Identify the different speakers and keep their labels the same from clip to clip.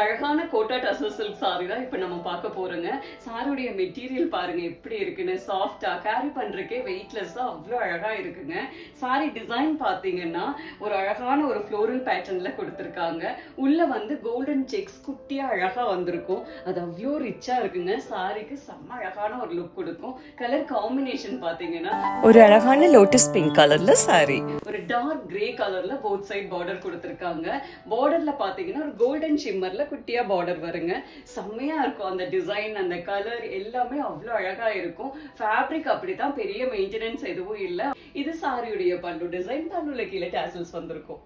Speaker 1: அழகான quota tussar silk sorry தான் இப்ப நம்ம பார்க்க போறோங்க. சாரியுடைய மெட்டீரியல் பாருங்க எப்படி இருக்குன்னு. சாஃப்டா கேரி பண்றதுக்கே வெயிட்லெஸ்ஸா அவ்வளோ அழகா இருக்குங்க. சாரி டிசைன் பாத்தீங்கன்னா ஒரு அழகான ஒரு ஃப்ளோரல் பேட்டர்ன்ல கொடுத்திருக்காங்க. உள்ள வந்து கோல்டன் செக்ஸ் குட்டியா அழகா வந்திருக்கும். அது அவ்வளோ ரிச்சா இருக்குங்க. சாரிக்கு செம்ம அழகான ஒரு லுக் கொடுக்கும். கலர் காம்பினேஷன் பாத்தீங்கன்னா
Speaker 2: ஒரு அழகான லோட்டஸ் பிங்க் கலர்ல சாரி,
Speaker 1: ஒரு டார்க் கிரே கலர்ல போத் சைட் பார்டர் கொடுத்திருக்காங்க. பார்டர்ல பாத்தீங்கன்னா ஒரு கோல்டன் ஷிம்மர்ல குட்டியா பார்டர் வருங்க. செம்மையா இருக்கும் அந்த டிசைன், அந்த கலர் எல்லாமே அவ்வளோ அழகா இருக்கும். ஃபேப்ரிக் அப்படித்தான், பெரிய மெயின்டெனன்ஸ் எதுவும் இல்ல. இது சாரியுடைய பல்லு டிசைன். பல்லுல கீழே டாசல்ஸ் வந்திருக்கும்.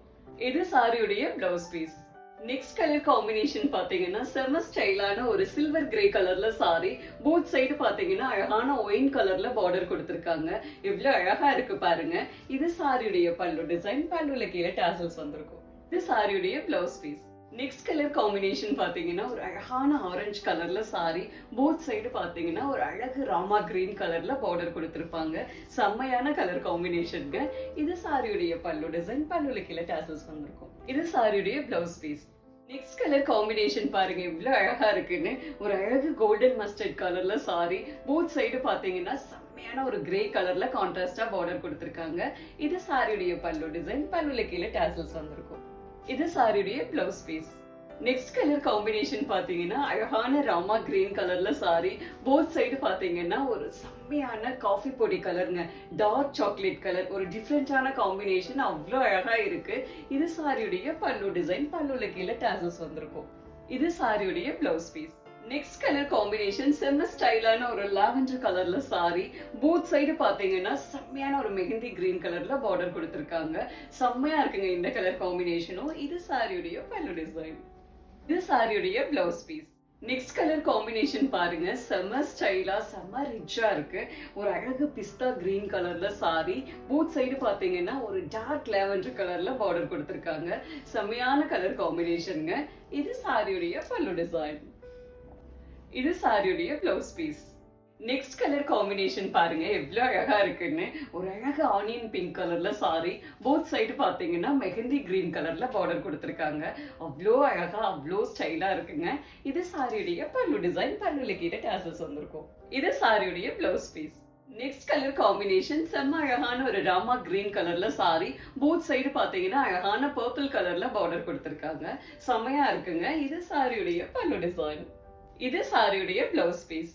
Speaker 1: இது சாரியுடைய blouse piece. Next colour combination பாத்தீங்கன்னா செம ஸ்டைலான ஒரு சில்வர் கிரே கலர்ல சாரி. போத் சைடு பாத்தீங்கன்னா அழகான ஒயின் கலர்ல பார்டர் கொடுத்திருக்காங்க. எவ்வளவு அழகா இருக்கு பாருங்க. இது சாரியுடைய பல்லு டிசைன். பல்லுல கீழே டாசல்ஸ் வந்திருக்கும். இது சாரியுடைய blouse piece. Next colour combination பாத்தீங்கன்னா ஒரு அழகான ஆரஞ்சு கலர்ல சாரி. போத் சைடு பாத்தீங்கன்னா ஒரு அழகு ராமா கிரீன் கலர்ல பார்டர் கொடுத்திருப்பாங்க. செம்மையான கலர் காம்பினேஷனுங்க. இது சாரியுடைய பல்லு டிசைன். பல்லுல கீழே டாசல்ஸ் வந்திருக்கும். இது சாரியுடைய blouse piece. Next colour combination பாருங்க எவ்வளவு அழகா இருக்குன்னு. ஒரு அழகு கோல்டன் மஸ்டர்ட் கலர்ல சாரி. போத் சைடு பாத்தீங்கன்னா செம்மையான ஒரு கிரே கலர்ல கான்ட்ராஸ்டா பார்டர் கொடுத்திருக்காங்க. இது சாரியுடைய பல்லு டிசைன். பல்லுல கீழே டாசல்ஸ் வந்திருக்கும். இது சாரியுடைய blouse piece. Next colour combination பாத்தீங்கன்னா அழகான ராமா கிரீன் கலர்ல சாரி. போத் சைடு பாத்தீங்கன்னா ஒரு செம்மையான காஃபி பொடி கலருங்க. டார்க் சாக்லேட் கலர், ஒரு டிஃப்ரெண்டான காம்பினேஷன், அவ்வளோ அழகா இருக்கு. இது சாரியுடைய பல்லு டிசைன். பல்லுல கீழே டாசல்ஸ் வந்திருக்கும். இது சாரியுடைய blouse piece. Next colour combination செம்ம ஸ்டைலான ஒரு லாவெண்டர் கலர்ல சாரி. போத் சைடு பாத்தீங்கன்னா செம்மையான ஒரு மெஹந்தி கிரீன் கலர்ல பார்டர் கொடுத்திருக்காங்க. செம்மையா இருக்குங்க இந்த கலர் காம்பினேஷனும். இது சாரியுடைய பல்லு டிசைன். இது சாரியுடைய blouse piece. Next colour combination பாருங்க செம்ம ஸ்டைலா செம்ம ரிச்சா இருக்கு. ஒரு அழகு பிஸ்தா கிரீன் கலர்ல சாரி. போத் சைடு பாத்தீங்கன்னா ஒரு டார்க் லாவெண்டர் கலர்ல பார்டர் கொடுத்திருக்காங்க. செம்மையான கலர் காம்பினேஷனுங்க. இது சாரியுடைய பல்லு டிசைன். இது சாரியுடைய blouse piece. Next colour combination பாருங்க எவ்வளவு அழகா இருக்குன்னு. ஒரு அழகு ஆனியன் பிங்க் கலர்ல சாரி. போத் சைடு பாத்தீங்கன்னா மெஹந்தி கிரீன் கலர்ல பார்டர் கொடுத்திருக்காங்க. அவ்வளோ அழகா அவ்வளோ ஸ்டைலா இருக்குங்க. இது சாரியுடைய பல்லு டிசைன். பல்லுல கீழே டாசல்ஸ் வந்திருக்கும். இது சாரியுடைய blouse piece. Next colour combination செம்ம அழகான ஒரு ராமா கிரீன் கலர்ல சாரி. போத் சைடு பாத்தீங்கன்னா அழகான பர்பிள் கலர்ல பார்டர் கொடுத்திருக்காங்க. செம்மையா இருக்குங்க. இது சாரியுடைய பல்லு டிசைன். இது சாரியுடைய பிளவுஸ் பீஸ்.